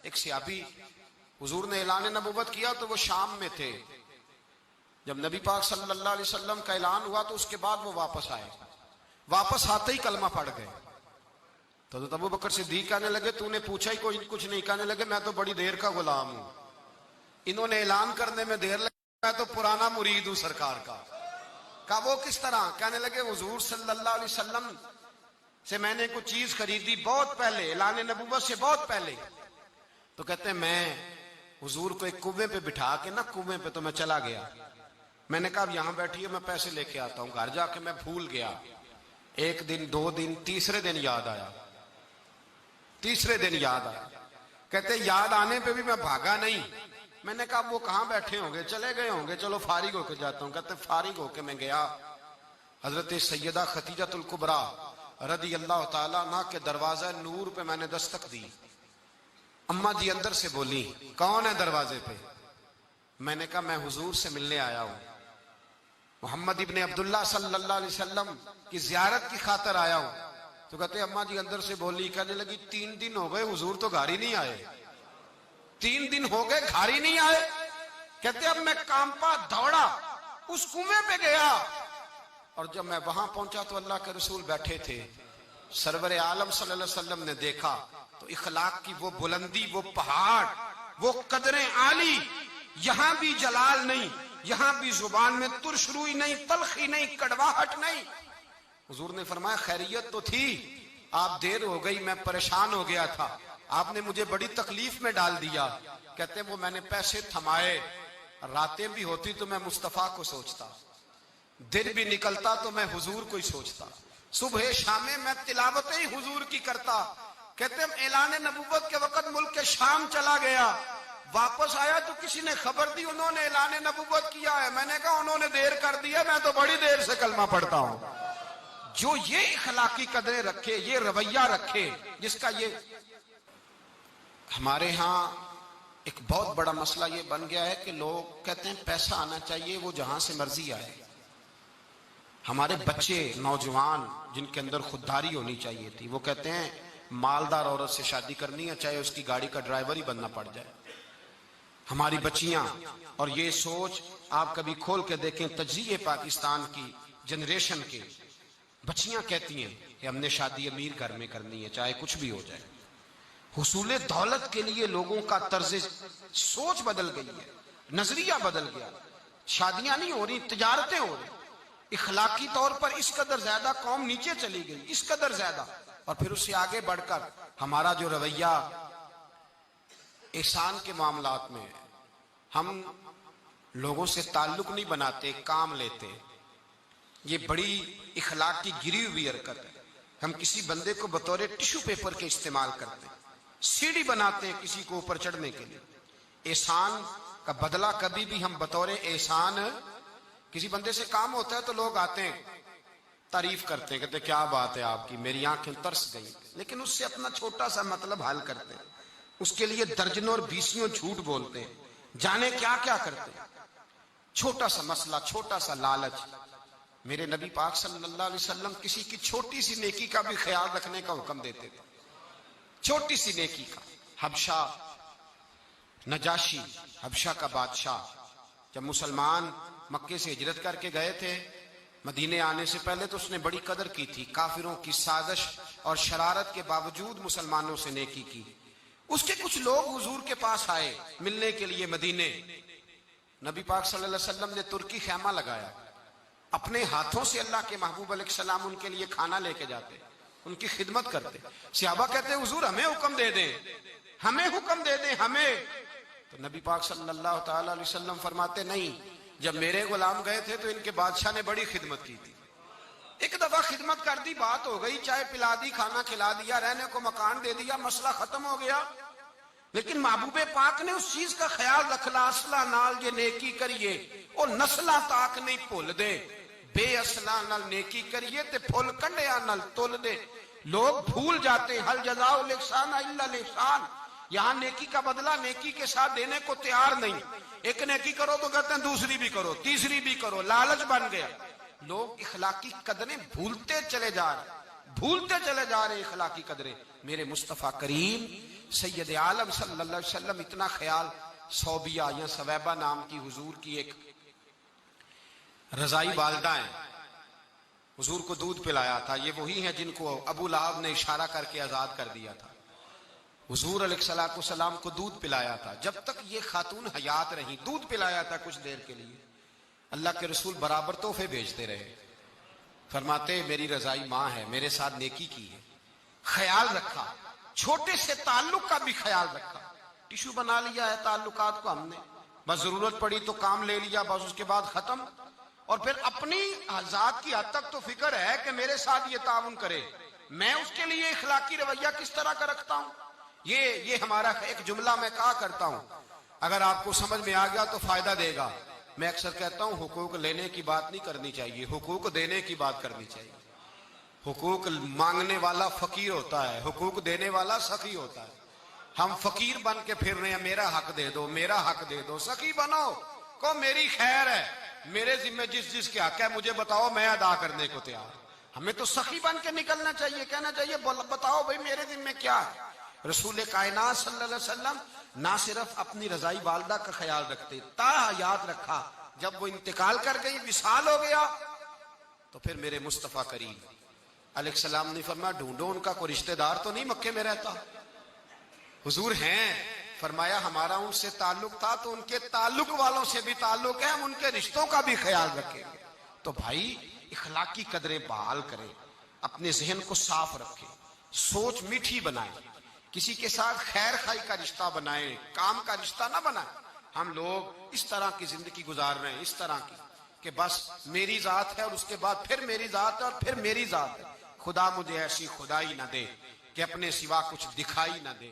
ایک صحابی حضور نے اعلان نبوت کیا تو وہ شام میں تھے. جب نبی پاک صلی اللہ علیہ وسلم کا اعلان ہوا تو اس کے بعد وہ واپس آئے. واپس آتے ہی کلمہ پڑھ گئے. تو حضرت ابو بکر صدیق کہنے لگے تو نے پوچھا ہی کوئی کچھ نہیں. کہنے لگے میں تو بڑی دیر کا غلام ہوں, انہوں نے اعلان کرنے میں دیر لگی, میں تو پرانا مرید ہوں سرکار کا. کہا وہ کس طرح؟ کہنے لگے حضور صلی اللہ علیہ وسلم سے میں نے کچھ چیز خریدی بہت پہلے, اعلان نبوت سے بہت پہلے. تو کہتے ہیں میں حضور کو ایک کنویں پہ بٹھا کے نا, کنویں پہ تو میں چلا گیا. میں نے کہا اب یہاں بیٹھی ہے میں پیسے لے کے آتا ہوں. گھر جا کے میں بھول گیا. ایک دن, دو دن, تیسرے دن یاد آیا. تیسرے دن یاد آیا. کہتے یاد آنے پہ بھی میں بھاگا نہیں. میں نے کہا وہ کہاں بیٹھے ہوں گے, چلے گئے ہوں گے, چلو فارغ ہو کے جاتا ہوں. کہتے فارغ ہو کے میں گیا. حضرت سیدہ خدیجہ الکبریٰ رضی اللہ تعالیٰ عنہ کے دروازہ نور پہ میں نے دستک دی. اماں جی اندر سے بولی کون ہے دروازے پہ؟ میں نے کہا میں حضور سے ملنے آیا ہوں, محمد ابن عبداللہ صلی اللہ علیہ وسلم کی زیارت کی خاطر آیا ہوں. تو کہتے اماں جی اندر سے بولی, کہنے لگی 3 دن ہو گئے حضور تو گھر ہی نہیں آئے. 3 دن ہو گئے گھر ہی نہیں آئے. کہتے اب میں کانپا دوڑا اس کنویں پہ گیا, اور جب میں وہاں پہنچا تو اللہ کے رسول بیٹھے تھے. سرور عالم صلی اللہ علیہ وسلم نے دیکھا تو اخلاق کی وہ بلندی, وہ پہاڑ, وہ قدریں عالی. یہاں بھی جلال نہیں, یہاں بھی زبان میں ترش روئی نہیں, تلخی نہیں, کڑواہٹ نہیں. حضور نے فرمایا خیریت تو تھی, آپ دیر ہو گئی, میں پریشان ہو گیا تھا, آپ نے مجھے بڑی تکلیف میں ڈال دیا. کہتے وہ میں نے پیسے تھمائے, راتیں بھی ہوتی تو میں مصطفیٰ کو سوچتا, دن بھی نکلتا تو میں حضور کو ہی سوچتا, صبح شام میں تلاوت ہی حضور کی کرتا. کہتے ہیں اعلان نبوت کے وقت ملک شام چلا گیا, واپس آیا تو کسی نے خبر دی انہوں نے اعلان نبوت کیا ہے. میں نے کہا انہوں نے دیر کر دیا, میں تو بڑی دیر سے کلمہ پڑھتا ہوں. جو یہ اخلاقی قدریں رکھے, یہ رویہ رکھے, جس کا یہ ہمارے ہاں ایک بہت بڑا مسئلہ یہ بن گیا ہے کہ لوگ کہتے ہیں پیسہ آنا چاہیے, وہ جہاں سے مرضی آئے. ہمارے بچے نوجوان جن کے اندر خودداری ہونی چاہیے تھی, وہ کہتے ہیں مالدار عورت سے شادی کرنی ہے چاہے اس کی گاڑی کا ڈرائیور ہی بننا پڑ جائے. ہماری بچیاں, اور یہ سوچ آپ کبھی کھول کے دیکھیں تجزیے پاکستان کی جنریشن کے, بچیاں کہتی ہیں کہ ہم نے شادی امیر گھر میں کرنی ہے چاہے کچھ بھی ہو جائے. حصول دولت کے لیے لوگوں کا طرز سوچ بدل گئی ہے, نظریہ بدل گیا. شادیاں نہیں ہو رہی, تجارتیں ہو رہی. اخلاقی طور پر اس قدر زیادہ قوم نیچے چلی گئی, اس قدر زیادہ. اور پھر اس سے آگے بڑھ کر ہمارا جو رویہ احسان کے معاملات میں, ہم لوگوں سے تعلق نہیں بناتے, کام لیتے. یہ بڑی اخلاق کی گری ہوئی حرکت ہے. ہم کسی بندے کو بطور ٹشو پیپر کے استعمال کرتے ہیں, سیڑھی بناتے ہیں کسی کو اوپر چڑھنے کے لیے. احسان کا بدلہ کبھی بھی ہم بطور احسان, کسی بندے سے کام ہوتا ہے تو لوگ آتے ہیں تعریف کرتے ہیں, کہتے ہیں کیا بات ہے آپ کی, میری آنکھیں ترس گئی, لیکن اس سے اپنا چھوٹا سا مطلب حل کرتے ہیں, اس کے لیے درجنوں اور بیسیوں جھوٹ بولتے ہیں, جانے کیا کیا کرتے ہیں. چھوٹا سا مسئلہ, چھوٹا سا لالچ. میرے نبی پاک صلی اللہ علیہ وسلم کسی کی چھوٹی سی نیکی کا بھی خیال رکھنے کا حکم دیتے تھے, چھوٹی سی نیکی کا. حبشہ, نجاشی حبشہ کا بادشاہ, جب مسلمان مکے سے ہجرت کر کے گئے تھے, مدینے آنے سے پہلے تو اس نے بڑی قدر کی تھی, کافروں کی سازش اور شرارت کے باوجود مسلمانوں سے نیکی کی. اس کے کچھ لوگ حضور کے پاس آئے ملنے کے لیے مدینے. نبی پاک صلی اللہ علیہ وسلم نے ترکی خیمہ لگایا, اپنے ہاتھوں سے اللہ کے محبوب علیہ السلام ان کے لیے کھانا لے کے جاتے, ان کی خدمت کرتے. صحابہ کہتے حضور ہمیں حکم دے دیں, ہمیں حکم دے دیں ہمیں. تو نبی پاک صلی اللہ تعالی علیہ وسلم فرماتے نہیں, جب میرے غلام گئے تھے تو ان کے بادشاہ نے بڑی خدمت کی تھی, ایک دفعہ خدمت کر دی, بات ہو گئی, چائے پلا دی, کھانا کھلا دیا, رہنے کو مکان دے دیا, مسئلہ ختم ہو گیا. لیکن محبوب پاک نے اس چیز کا خیال رکھلا, اصلہ نال یہ نیکی کریے اور نسلہ تاک نہیں بھول دے, بے اصلہ نال نیکی کریے تے پھول کنڈیا نال تول دے. لوگ بھول جاتے ہیں حل جزاء الاحسان الا الاحسان. یہاں نیکی کا بدلہ نیکی کے ساتھ دینے کو تیار نہیں. ایک نیکی کرو تو کہتے ہیں دوسری بھی کرو, تیسری بھی کرو, لالچ بن گیا. لوگ اخلاقی قدریں بھولتے چلے جا رہے, بھولتے چلے جا رہے اخلاقی قدریں. میرے مصطفیٰ کریم سید عالم صلی اللہ علیہ وسلم اتنا خیال. صوبیہ یا سویبہ نام کی حضور کی ایک رضائی والدہ ہیں, حضور کو دودھ پلایا تھا. یہ وہی ہیں جن کو ابو لہب نے اشارہ کر کے آزاد کر دیا تھا. حضور علیہ الصلوۃ والسلام کو دودھ پلایا تھا. جب تک یہ خاتون حیات رہی دودھ پلایا تھا کچھ دیر کے لیے. اللہ کے رسول برابر تحفے بھیجتے رہے. فرماتے میری رضائی ماں ہے, میرے ساتھ نیکی کی ہے, خیال رکھا, چھوٹے سے تعلق کا بھی خیال رکھا. ٹیشو بنا لیا ہے تعلقات کو ہم نے, بس ضرورت پڑی تو کام لے لیا, بس اس کے بعد ختم. اور پھر اپنی ذات کی حد تک تو فکر ہے کہ میرے ساتھ یہ تعاون کرے, میں اس کے لیے اخلاقی رویہ کس طرح کا رکھتا ہوں. یہ ہمارا ایک جملہ میں کہا کرتا ہوں, اگر آپ کو سمجھ میں آ گیا تو فائدہ دے گا. میں اکثر کہتا ہوں حقوق لینے کی بات نہیں کرنی چاہیے, حقوق دینے کی بات کرنی چاہیے. حقوق مانگنے والا فقیر ہوتا ہے, حقوق دینے والا سخی ہوتا ہے. ہم فقیر بن کے پھر رہے ہیں, میرا حق دے دو, میرا حق دے دو. سخی بنو, کو میری خیر ہے, میرے ذمہ جس کے حق ہے مجھے بتاؤ, میں ادا کرنے کو تیار. ہمیں تو سخی بن کے نکلنا چاہیے, کہنا چاہیے بتاؤ بھائی میرے ذمہ کیا ہے. رسول کائنات صلی اللہ علیہ وسلم نہ صرف اپنی رضائی والدہ کا خیال رکھتے, تا حیات رکھا. جب وہ انتقال کر گئی, وصال ہو گیا, تو پھر میرے مصطفیٰ کریم علیہ السلام نے فرمایا ڈھونڈو ان کا کوئی رشتہ دار تو نہیں مکے میں رہتا. حضور ہیں, فرمایا ہمارا ان سے تعلق تھا تو ان کے تعلق والوں سے بھی تعلق ہے, ہم ان کے رشتوں کا بھی خیال رکھیں گے. تو بھائی اخلاقی قدریں بحال کریں, اپنے ذہن کو صاف رکھیں, سوچ میٹھی بنائیں, کسی کے ساتھ خیر خائی کا رشتہ بنائیں, کام کا رشتہ نہ بنائیں. ہم لوگ اس طرح کی زندگی گزار رہے ہیں, اس طرح کی کہ بس میری ذات ہے اور اس کے بعد پھر میری ذات ہے اور پھر میری ذات ہے. خدا مجھے ایسی خدائی نہ دے کہ اپنے سوا کچھ دکھائی نہ دے.